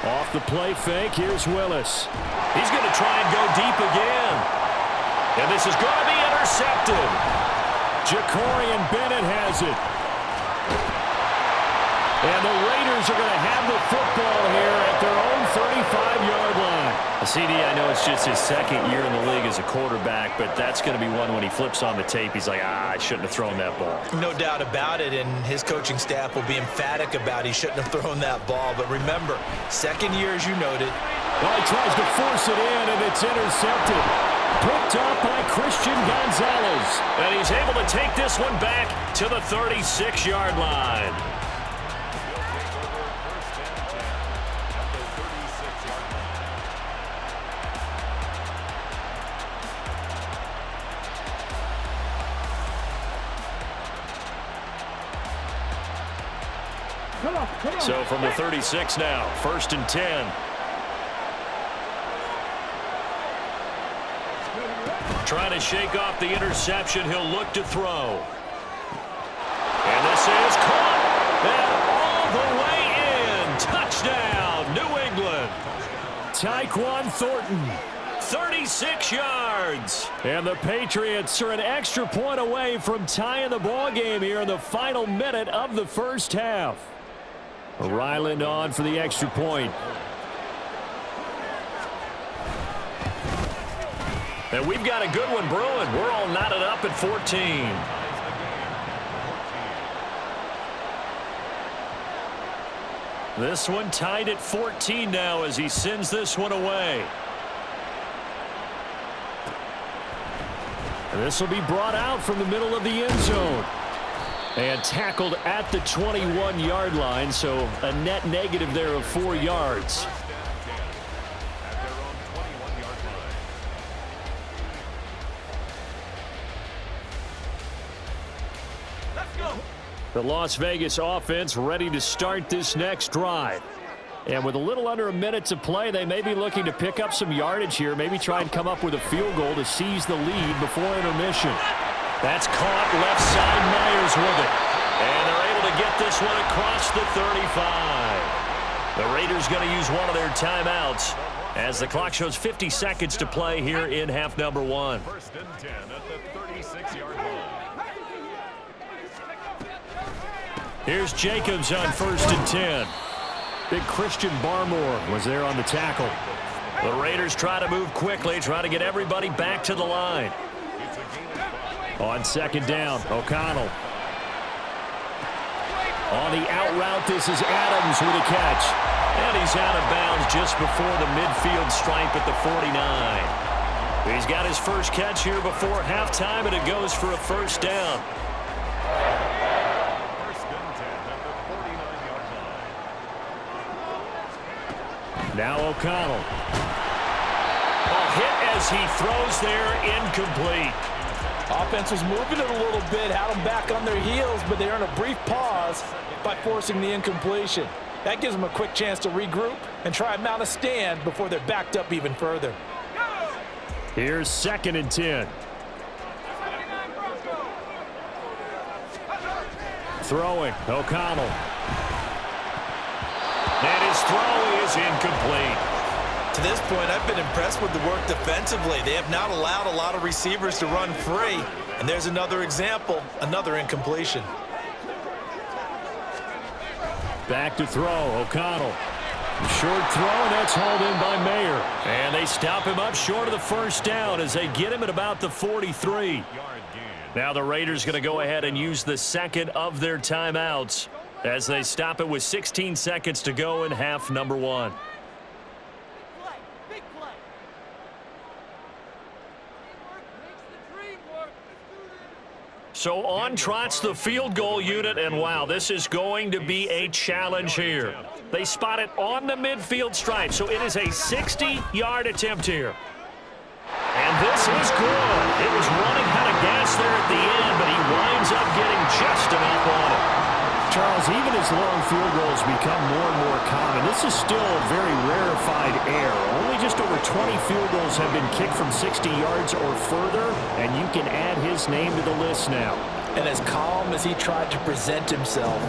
Off the play fake, here's Willis. He's going to try and go deep again. And this is going to be intercepted. Jacorian Bennett has it. And the Raiders are going to have the football here at their own 35-yard line. CD, I know it's just his second year in the league as a quarterback, but that's going to be one when he flips on the tape, he's like, I shouldn't have thrown that ball. No doubt about it, and his coaching staff will be emphatic about he shouldn't have thrown that ball. But remember, second year, as you noted. Well, he tries to force it in, and it's intercepted. Picked up by Christian Gonzalez. And he's able to take this one back to the 36-yard line. So from the 36 now, 1st and 10. Trying to shake off the interception. He'll look to throw. And this is caught. And all the way in. Touchdown, New England. Tyquan Thornton, 36 yards. And the Patriots are an extra point away from tying the ball game here in the final minute of the first half. Ryland on for the extra point. And we've got a good one brewing. We're all knotted up at 14. This one tied at 14 now as he sends this one away. And this will be brought out from the middle of the end zone. And tackled at the 21-yard line, so a net negative there of 4 yards. The Las Vegas offense ready to start this next drive. And with a little under a minute to play, they may be looking to pick up some yardage here, maybe try and come up with a field goal to seize the lead before intermission. That's caught left side, Myers with it. And they're able to get this one across the 35. The Raiders going to use one of their timeouts as the clock shows 50 seconds to play here in half number 1. 1st and 10 at the 36-yard line. Here's Jacobs on 1st and 10. Big Christian Barmore was there on the tackle. The Raiders try to move quickly, try to get everybody back to the line. On 2nd down, O'Connell. On the out route, this is Adams with a catch. And he's out of bounds just before the midfield stripe at the 49. He's got his first catch here before halftime, and it goes for a 1st down. 1st and 10 at the 49-yard line. Now O'Connell. A hit as he throws there, incomplete. Offense was moving it a little bit, had them back on their heels, but they earned a brief pause by forcing the incompletion. That gives them a quick chance to regroup and try and mount a stand before they're backed up even further. Here's 2nd and 10. Throwing, O'Connell. And his throw is incomplete. To this point, I've been impressed with the work defensively. They have not allowed a lot of receivers to run free. And there's another example, another incompletion. Back to throw, O'Connell. Short throw, and that's hauled in by Mayer. And they stop him up short of the 1st down as they get him at about the 43. Now the Raiders going to go ahead and use the 2nd of their timeouts as they stop it with 16 seconds to go in half number 1. So on trots the field goal unit, and wow, this is going to be a challenge here. They spot it on the midfield stripe, so it is a 60-yard attempt here. And this is good. It was running out of gas there at the end, but he winds up getting just enough on it. Charles, even as long field goals become more and more common, this is still a very rarefied air. Only just over 20 field goals have been kicked from 60 yards or further, and you can add his name to the list now. and as calm as he tried to present himself.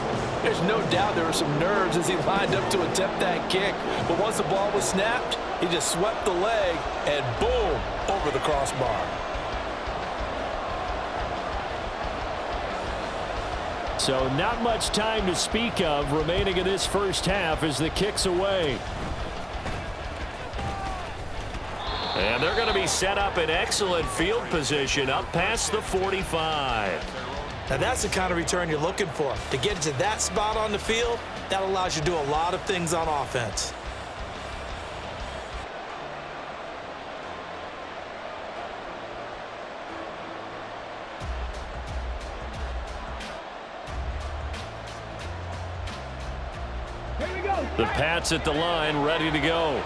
There's no doubt there were some nerves as he lined up to attempt that kick, but once the ball was snapped, he just swept the leg and boom, over the crossbar. So not much time to speak of remaining in this first half as the kick's away. And they're going to be set up in excellent field position up past the 45. Now that's the kind of return you're looking for. To get to that spot on the field, that allows you to do a lot of things on offense. The Pats at the line, ready to go.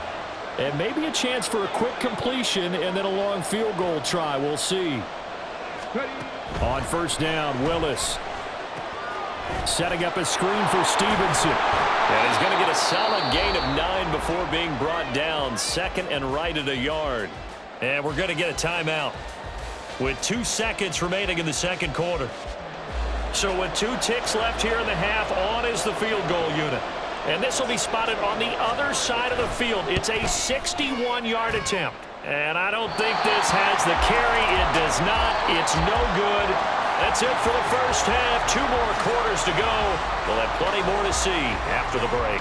And maybe a chance for a quick completion and then a long field goal try. We'll see. On first down, Willis. Setting up a screen for Stevenson. And he's going to get a solid gain of 9 before being brought down. Second and right at a yard. And we're going to get a timeout with 2 seconds remaining in the second quarter. So with 2 ticks left here in the half, on is the field goal unit. And this will be spotted on the other side of the field. It's a 61-yard attempt. And I don't think this has the carry. It does not. It's no good. That's it for the first half. 2 more quarters to go. We'll have plenty more to see after the break.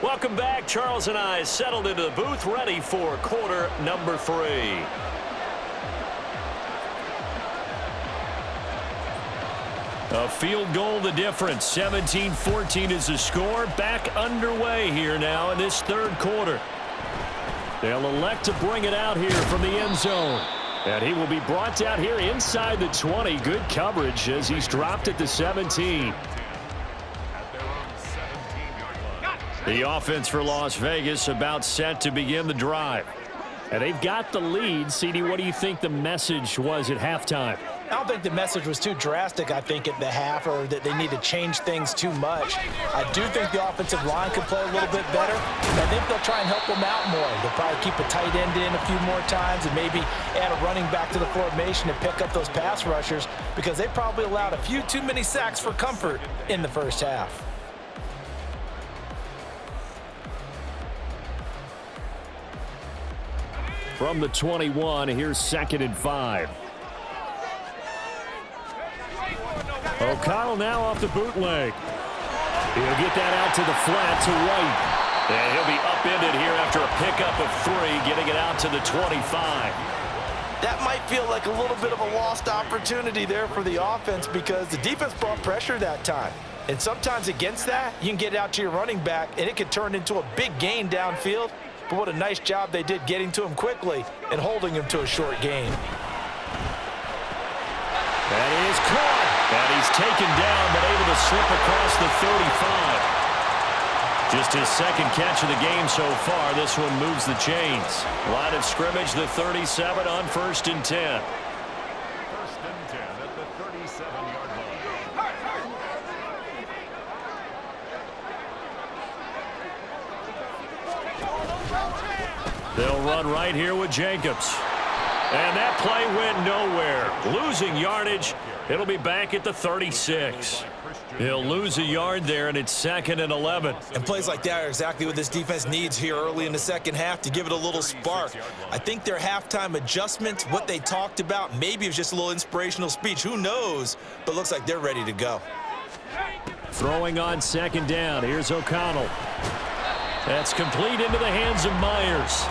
Welcome back. Charles and I settled into the booth, ready for quarter number 3. A field goal the difference. 17-14 is the score. Back underway here now in this third quarter. They'll elect to bring it out here from the end zone. And he will be brought out here inside the 20. Good coverage as he's dropped at the 17. The offense for Las Vegas about set to begin the drive. And they've got the lead. CD, what do you think the message was at halftime? I don't think the message was too drastic, I think, at the half, or that they need to change things too much. I do think the offensive line could play a little bit better. I think they'll try and help them out more. They'll probably keep a tight end in a few more times and maybe add a running back to the formation and pick up those pass rushers, because they probably allowed a few too many sacks for comfort in the first half. From the 21, here's 2nd and 5. O'Connell now off the bootleg. He'll get that out to the flat to White. And he'll be upended here after a pickup of 3, getting it out to the 25. That might feel like a little bit of a lost opportunity there for the offense, because the defense brought pressure that time. And sometimes against that, you can get out to your running back, and it could turn into a big gain downfield. But what a nice job they did getting to him quickly and holding him to a short gain. That is caught. And he's taken down, but able to slip across the 35. Just his second catch of the game so far. This one moves the chains. Line of scrimmage, the 37 on 1st and 10. 1st and 10 at the 37-yard line. They'll run right here with Jacobs. And that play went nowhere. Losing yardage. It'll be back at the 36. He'll lose a yard there, and it's 2nd and 11. And plays like that are exactly what this defense needs here early in the second half to give it a little spark. I think their halftime adjustment, what they talked about, maybe it was just a little inspirational speech. Who knows? But looks like they're ready to go. Throwing on 2nd down. Here's O'Connell. That's complete into the hands of Myers.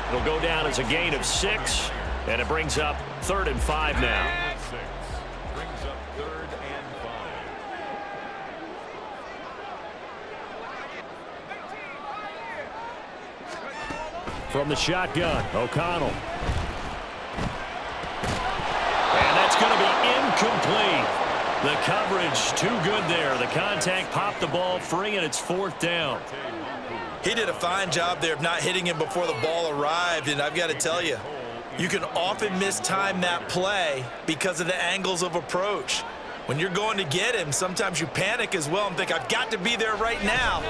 It'll go down as a gain of 6, and it brings up 3rd and 5 now. 6 brings up 3rd and 5. From the shotgun, O'Connell. And that's going to be incomplete. The coverage too good there. The contact popped the ball free, and it's 4th down. He did a fine job there of not hitting him before the ball arrived, and I've got to tell you, you can often mistime that play because of the angles of approach. When you're going to get him, sometimes you panic as well and think, I've got to be there right now.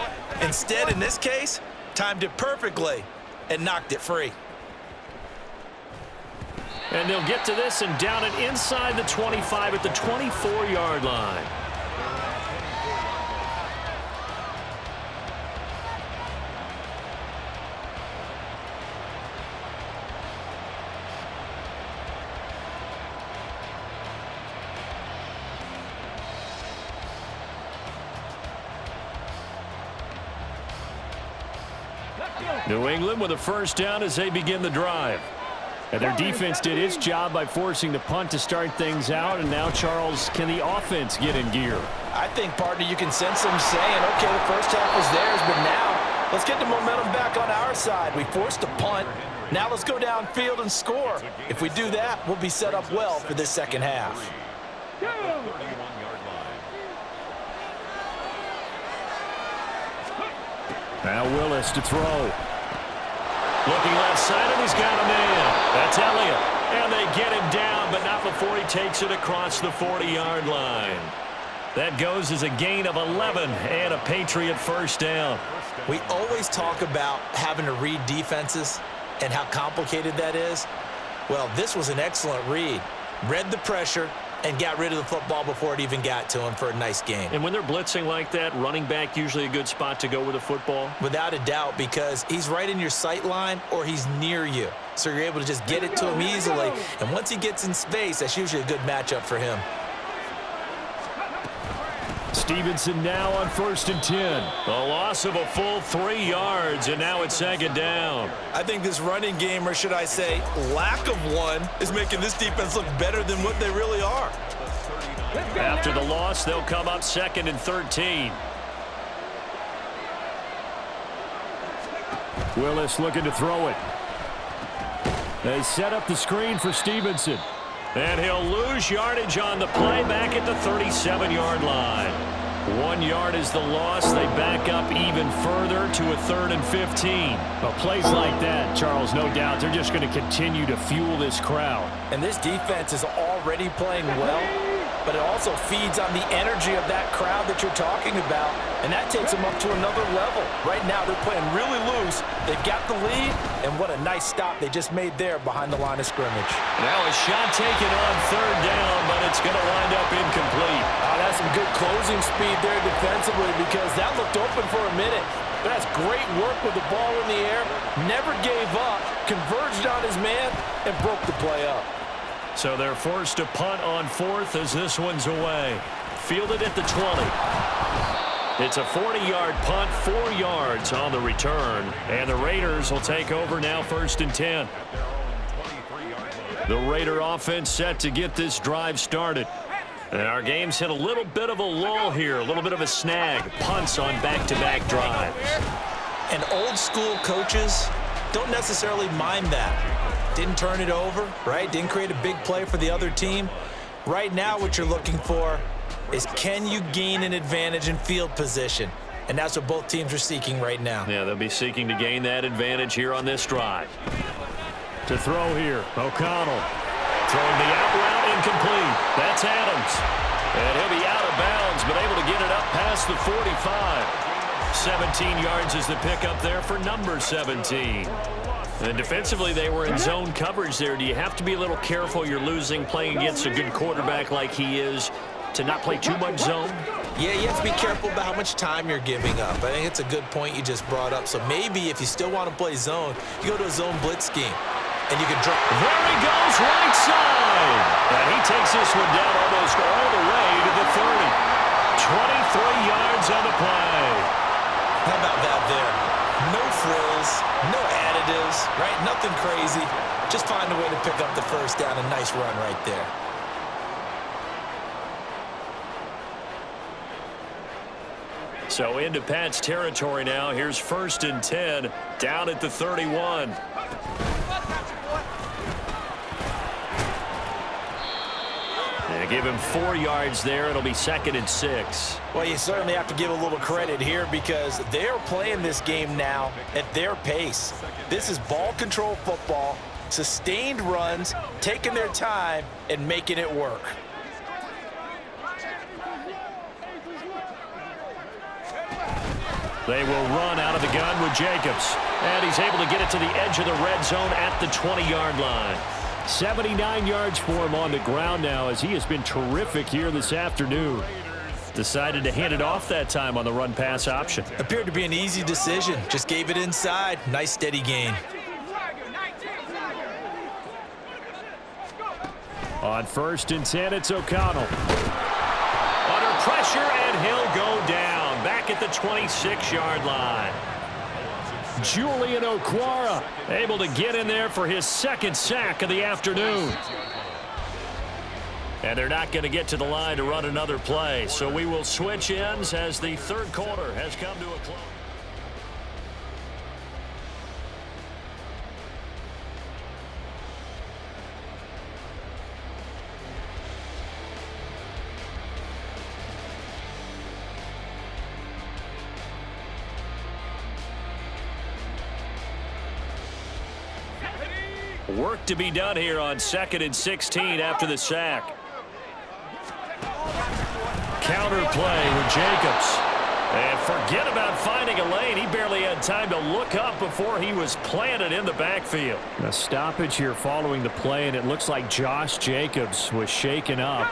Instead, in this case, timed it perfectly and knocked it free. And they'll get to this and down it inside the 25 at the 24-yard line. New England with a first down as they begin the drive. And their defense did its job by forcing the punt to start things out. And now, Charles, can the offense get in gear? I think, partner, you can sense them saying, okay, the first half was theirs, but now let's get the momentum back on our side. We forced a punt. Now let's go downfield and score. If we do that, we'll be set up well for this second half. Now Willis to throw. Looking left side, and he's got a man. That's Elliott. And they get him down, but not before he takes it across the 40-yard line. That goes as a gain of 11 and a Patriot first down. We always talk about having to read defenses and how complicated that is. Well, this was an excellent read. Read the pressure and got rid of the football before it even got to him for a nice game. And when they're blitzing like that, running back usually a good spot to go with the football? Without a doubt, because he's right in your sight line or he's near you. So you're able to just get it to him easily. And once he gets in space, that's usually a good matchup for him. Stevenson now on 1st and 10. A loss of a full 3 yards, and now it's second down. I think this running game, or should I say lack of one, is making this defense look better than what they really are. After the loss, they'll come up 2nd and 13. Willis looking to throw it. They set up the screen for Stevenson. And he'll lose yardage on the play back at the 37-yard line. 1 yard is the loss. They back up even further to a 3rd and 15. Well, plays like that, Charles, no doubt, they're just going to continue to fuel this crowd. And this defense is already playing well, but it also feeds on the energy of that crowd that you're talking about, and that takes them up to another level. Right now, they're playing really loose. They've got the lead, and what a nice stop they just made there behind the line of scrimmage. Now a shot taken on 3rd down, but it's going to wind up incomplete. That's some good closing speed there defensively because that looked open for a minute. But that's great work with the ball in the air. Never gave up, converged on his man, and broke the play up. So they're forced to punt on 4th as this one's away. Fielded at the 20. It's a 40-yard punt, 4 yards on the return. And the Raiders will take over now 1st and 10. The Raider offense set to get this drive started. And our game's hit a little bit of a lull here, a little bit of a snag. Punts on back-to-back drives. And old-school coaches don't necessarily mind that. Didn't turn it over, right? Didn't create a big play for the other team. Right now what you're looking for is can you gain an advantage in field position? And that's what both teams are seeking right now. Yeah, they'll be seeking to gain that advantage here on this drive. To throw here, O'Connell. Throwing the out route incomplete. That's Adams. And he'll be out of bounds, but able to get it up past the 45. 17 yards is the pickup there for number 17. And defensively, they were in zone coverage there. Do you have to be a little careful? You're losing, playing against a good quarterback like he is, to not play too much zone? Yeah, you have to be careful about how much time you're giving up. I think it's a good point you just brought up. So maybe if you still want to play zone, you go to a zone blitz scheme. And you can drop. There he goes, right side. And he takes this one down almost all the way to the 30. 23 yards on the play. How about that there? No frills, no additives, right? Nothing crazy. Just find a way to pick up the first down. A nice run right there. So into Pat's territory now. Here's 1st and 10 down at the 31. give him 4 yards there. It'll be 2nd and 6. Well, you certainly have to give a little credit here because they're playing this game now at their pace. This is ball control football, sustained runs, taking their time and making it work. They will run out of the gun with Jacobs. And he's able to get it to the edge of the red zone at the 20-yard line. 79 yards for him on the ground now as he has been terrific here this afternoon. Decided to hand it off that time on the run-pass option. Appeared to be an easy decision. Just gave it inside. Nice steady gain. On 1st and 10, it's O'Connell. Under pressure, and he'll go down. Back at the 26-yard line. Julian Okwara able to get in there for his 2nd sack of the afternoon. And they're not going to get to the line to run another play. So we will switch ends as the 3rd quarter has come to a close. Work to be done here on 2nd and 16 after the sack. Counter play with Jacobs. And forget about finding a lane. He barely had time to look up before he was planted in the backfield. A stoppage here following the play, and it looks like Josh Jacobs was shaken up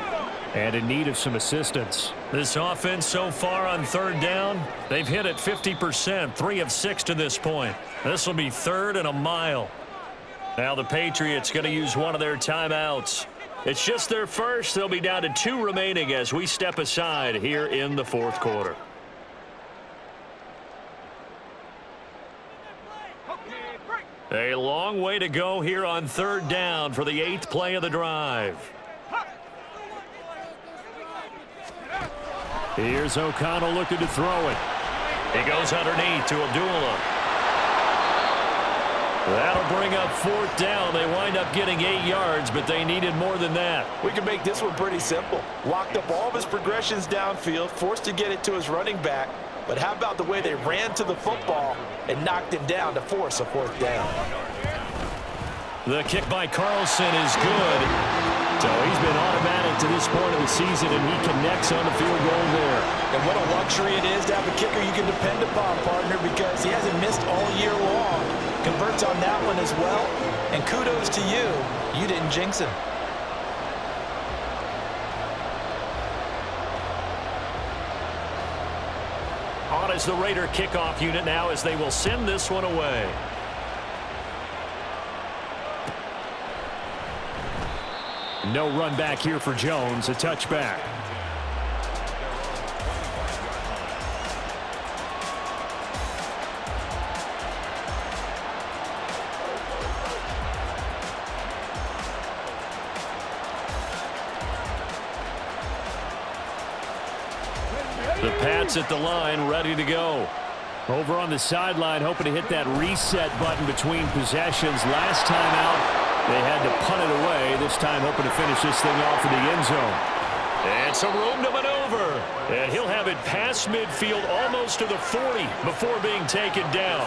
and in need of some assistance. This offense so far on 3rd down, they've hit it 50%, 3 of 6 to this point. This will be 3rd and a mile. Now the Patriots going to use one of their timeouts. It's just their first. They'll be down to 2 remaining as we step aside here in the 4th quarter. A long way to go here on 3rd down for the 8th play of the drive. Here's O'Connell looking to throw it. He goes underneath to Abdullah. That'll bring up 4th down. They wind up getting 8 yards, but they needed more than that. We can make this one pretty simple. Locked up all of his progressions downfield, forced to get it to his running back. But how about the way they ran to the football and knocked him down to force a 4th down? The kick by Carlson is good. So he's been automatic to this point of the season, and he connects on the field goal there. And what a luxury it is to have a kicker you can depend upon, partner, because he hasn't missed all year long. Converts on that one as well. And kudos to you. You didn't jinx him. On is the Raider kickoff unit now as they will send this one away. No run back here for Jones, a touchback. The Pats at the line, ready to go. Over on the sideline, hoping to hit that reset button between possessions. Last time out, they had to punt it away. This time hoping to finish this thing off in the end zone. And some room to maneuver. And he'll have it past midfield almost to the 40 before being taken down.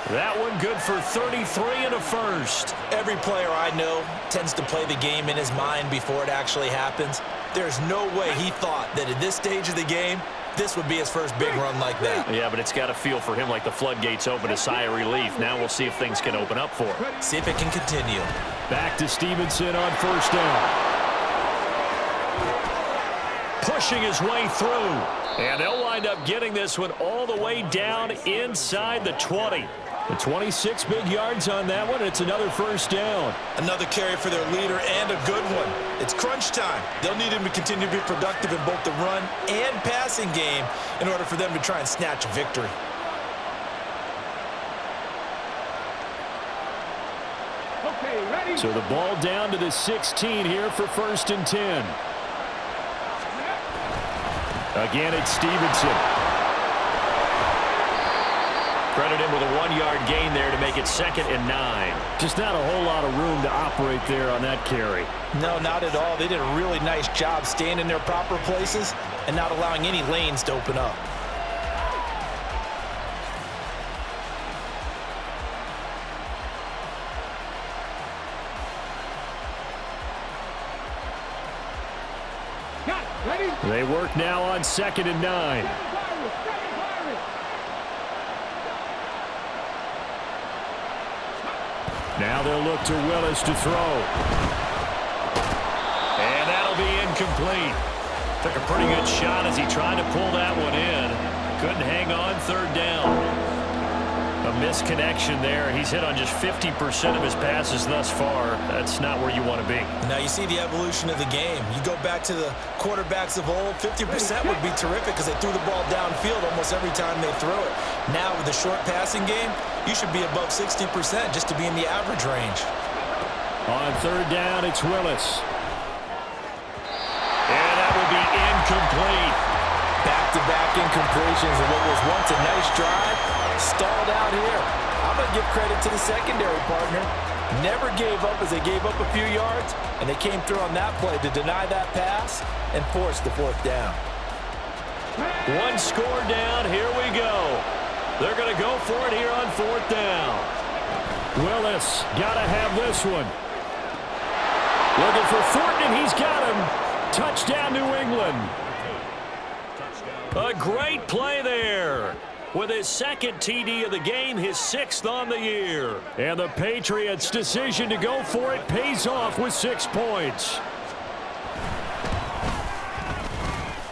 That one good for 33 and a first. Every player I know tends to play the game in his mind before it actually happens. There's no way he thought that at this stage of the game, this would be his first big run like that. Yeah, but it's got to feel for him like the floodgates open, a sigh of relief. Now we'll see if things can open up for him. See if it can continue. Back to Stevenson on 1st down. Pushing his way through. And they'll wind up getting this one all the way down inside the 20. The 26 big yards on that one. It's another 1st down. Another carry for their leader and a good one. It's crunch time. They'll need him to continue to be productive in both the run and passing game in order for them to try and snatch a victory. So the ball down to the 16 here for 1st and 10. Again, it's Stevenson. Credit him with a 1-yard gain there to make it 2nd and 9. Just not a whole lot of room to operate there on that carry. No, not at all. They did a really nice job staying in their proper places and not allowing any lanes to open up. They work now on 2nd and 9. Now they'll look to Willis to throw. And that'll be incomplete. Took a pretty good shot as he tried to pull that one in. Couldn't hang on 3rd down. A misconnection there. He's hit on just 50% of his passes thus far. That's not where you want to be. Now you see the evolution of the game. You go back to the quarterbacks of old, 50% would be terrific because they threw the ball downfield almost every time they threw it. Now with the short passing game, you should be above 60% just to be in the average range. On 3rd down, it's Willis. And that will be incomplete. Back-to-back incompletions of what was once a nice drive, stalled out here. I'm going to give credit to the secondary partner. Never gave up as they gave up a few yards, and they came through on that play to deny that pass and force the 4th down. 1 score down. Here we go. They're going to go for it here on 4th down. Willis got to have this one. Looking for Thornton, and he's got him. Touchdown, New England. A great play there. With his 2nd TD of the game, his 6th on the year. And the Patriots' decision to go for it pays off with 6 points.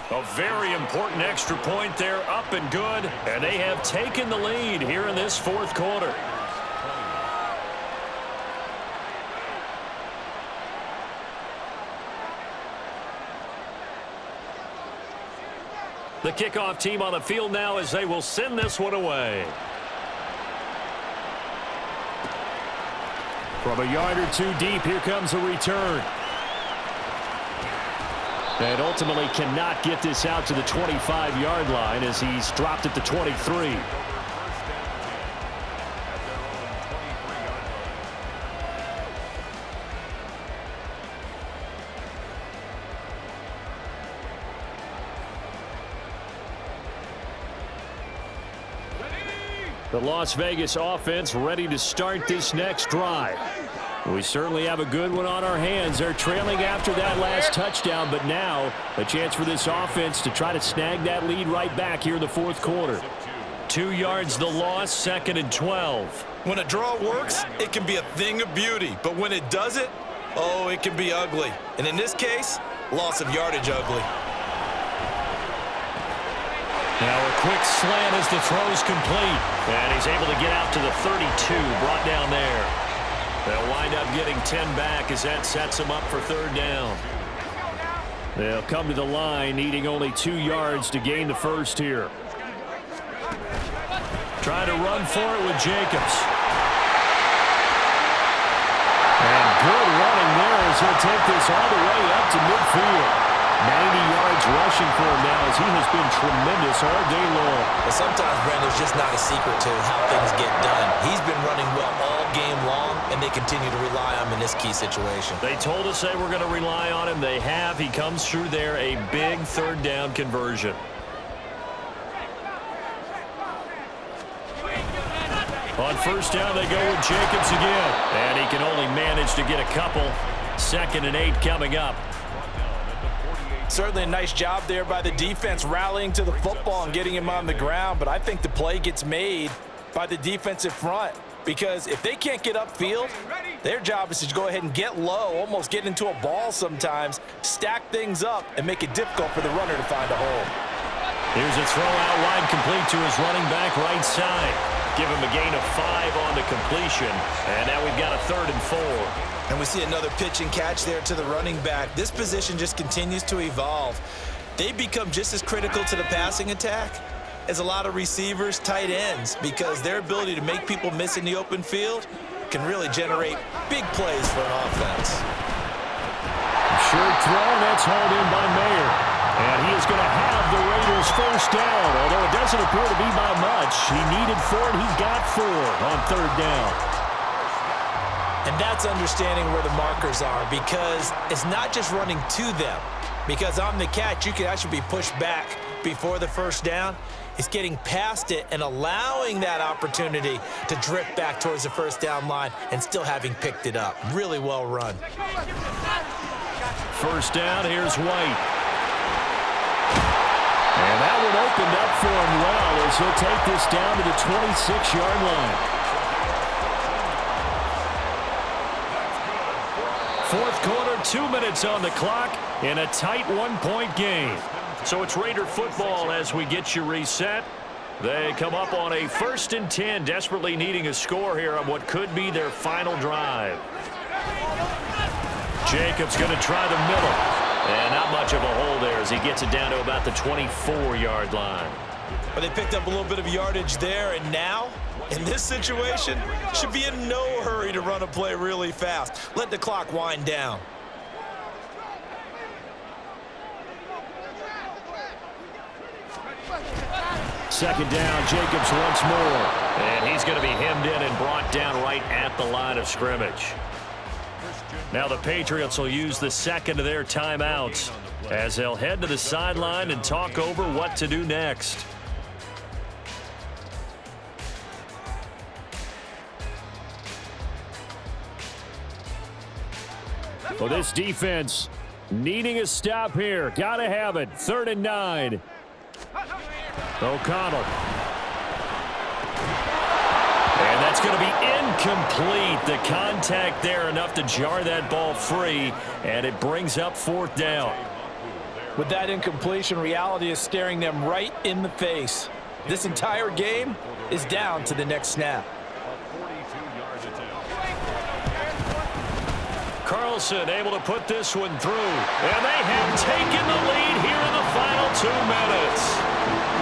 A very important extra point there, up and good. And they have taken the lead here in this 4th quarter. The kickoff team on the field now as they will send this one away. From a yard or 2 deep, here comes a return. And ultimately cannot get this out to the 25-yard line as he's dropped at the 23. The Las Vegas offense ready to start this next drive. We certainly have a good one on our hands. They're trailing after that last touchdown, but now a chance for this offense to try to snag that lead right back here in the 4th quarter. 2 yards the loss, 2nd and 12. When a draw works, it can be a thing of beauty, but when it doesn't, oh, it can be ugly. And in this case, loss of yardage ugly. Now a quick slant as the throw's complete. And he's able to get out to the 32, brought down there. They'll wind up getting 10 back as that sets them up for 3rd down. They'll come to the line needing only 2 yards to gain the 1st here. Trying to run for it with Jacobs. And good running there as he'll take this all the way up to midfield. 90 yards rushing for him now as he has been tremendous all day long. But sometimes, Brandon, there's just not a secret to how things get done. He's been running well all game long, and they continue to rely on him in this key situation. They told us they were going to rely on him. They have. He comes through there, a big 3rd down conversion. On 1st down, they go with Jacobs again. And he can only manage to get a couple. 2nd and 8 coming up. Certainly a nice job there by the defense rallying to the football and getting him on the ground, but I think the play gets made by the defensive front because if they can't get upfield, their job is to go ahead and get low, almost get into a ball sometimes, stack things up, and make it difficult for the runner to find a hole. Here's a throw out wide complete to his running back right side. Give him a gain of 5 on the completion, and now we've got a 3rd and 4. And we see another pitch and catch there to the running back. This position just continues to evolve. They become just as critical to the passing attack as a lot of receivers, tight ends, because their ability to make people miss in the open field can really generate big plays for an offense. Short throw, that's hauled in by Mayer. And he is going to have the Raiders first down, although it doesn't appear to be by much. He needed 4, and he got 4 on third down. And that's understanding where the markers are, because it's not just running to them. Because on the catch, you can actually be pushed back before the first down. It's getting past it and allowing that opportunity to drift back towards the first down line and still having picked it up. Really well run. First down, here's White. And that one opened up for him well as he'll take this down to the 26-yard line. Fourth quarter, 2 minutes on the clock in a tight one-point game. So it's Raider football as we get you reset. They come up on a 1st and 10, desperately needing a score here on what could be their final drive. Jacobs going to try the middle. And not much of a hole there as he gets it down to about the 24-yard line. But they picked up a little bit of yardage there, and now, in this situation, should be in no hurry to run a play really fast. Let the clock wind down. Second down, Jacobs once more. And he's going to be hemmed in and brought down right at the line of scrimmage. Now the Patriots will use the second of their timeouts as they'll head to the sideline and talk over what to do next. Well, this defense needing a stop here. Got to have it. 3rd and 9. O'Connell. And that's going to be incomplete. The contact there enough to jar that ball free, and it brings up 4th down. With that incompletion, reality is staring them right in the face. This entire game is down to the next snap. Carlson able to put this one through. And they have taken the lead here in the final 2 minutes.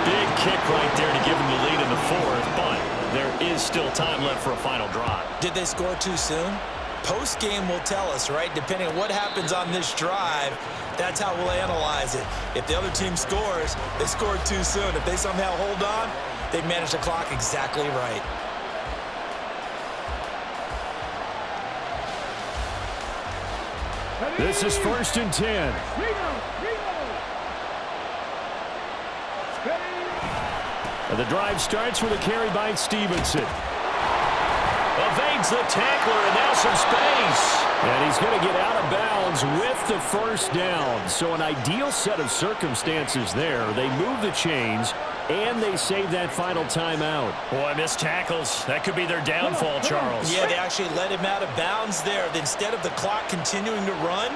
Big kick right there to give them the lead in the 4th, but there is still time left for a final drive. Did they score too soon? Post-game will tell us, right? Depending on what happens on this drive, that's how we'll analyze it. If the other team scores, they scored too soon. If they somehow hold on, they manage the clock exactly right. This is 1st and 10. And the drive starts with a carry by Stevenson. Evades the tackler, and now some space. And he's going to get out of bounds with the first down. So an ideal set of circumstances there. They move the chains, and they save that final timeout. Boy, missed tackles. That could be their downfall, Charles. Yeah, they actually let him out of bounds there. Instead of the clock continuing to run,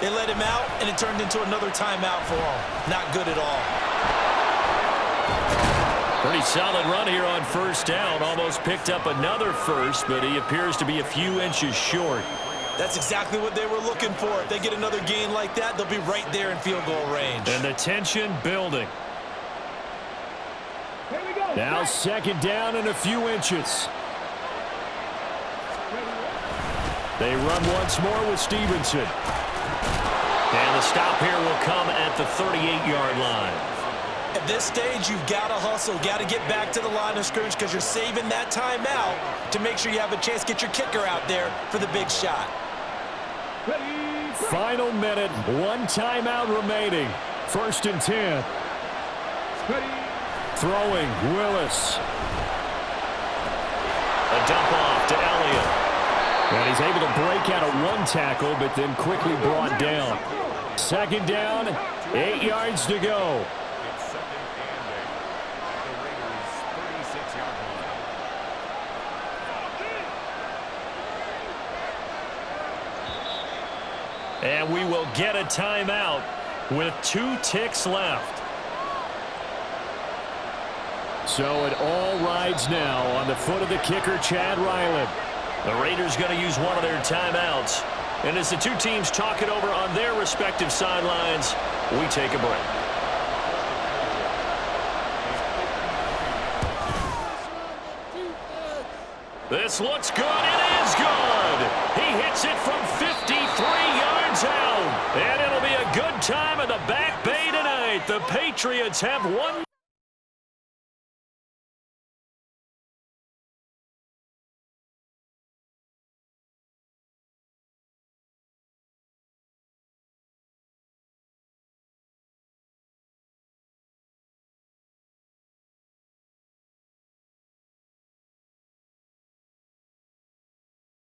they let him out, and it turned into another timeout for him. Not good at all. Pretty solid run here on first down. Almost picked up another first, but he appears to be a few inches short. That's exactly what they were looking for. If they get another gain like that, they'll be right there in field goal range. And the tension building. Now 2nd down and a few inches. They run once more with Stevenson. And the stop here will come at the 38-yard line. At this stage, you've got to hustle, got to get back to the line of scrimmage because you're saving that timeout to make sure you have a chance to get your kicker out there for the big shot. Final minute, 1 timeout remaining. 1st and 10. Throwing, Willis. A dump off to Elliott. And he's able to break out of 1 tackle, but then quickly brought down. 2nd down, 8 yards to go. And we will get a timeout with 2 ticks left. So it all rides now on the foot of the kicker, Chad Ryland. The Raiders going to use one of their timeouts. And as the two teams talk it over on their respective sidelines, we take a break. This looks good. It is good. He hits it from 53 yards out. And it'll be a good time in the Back Bay tonight. The Patriots have won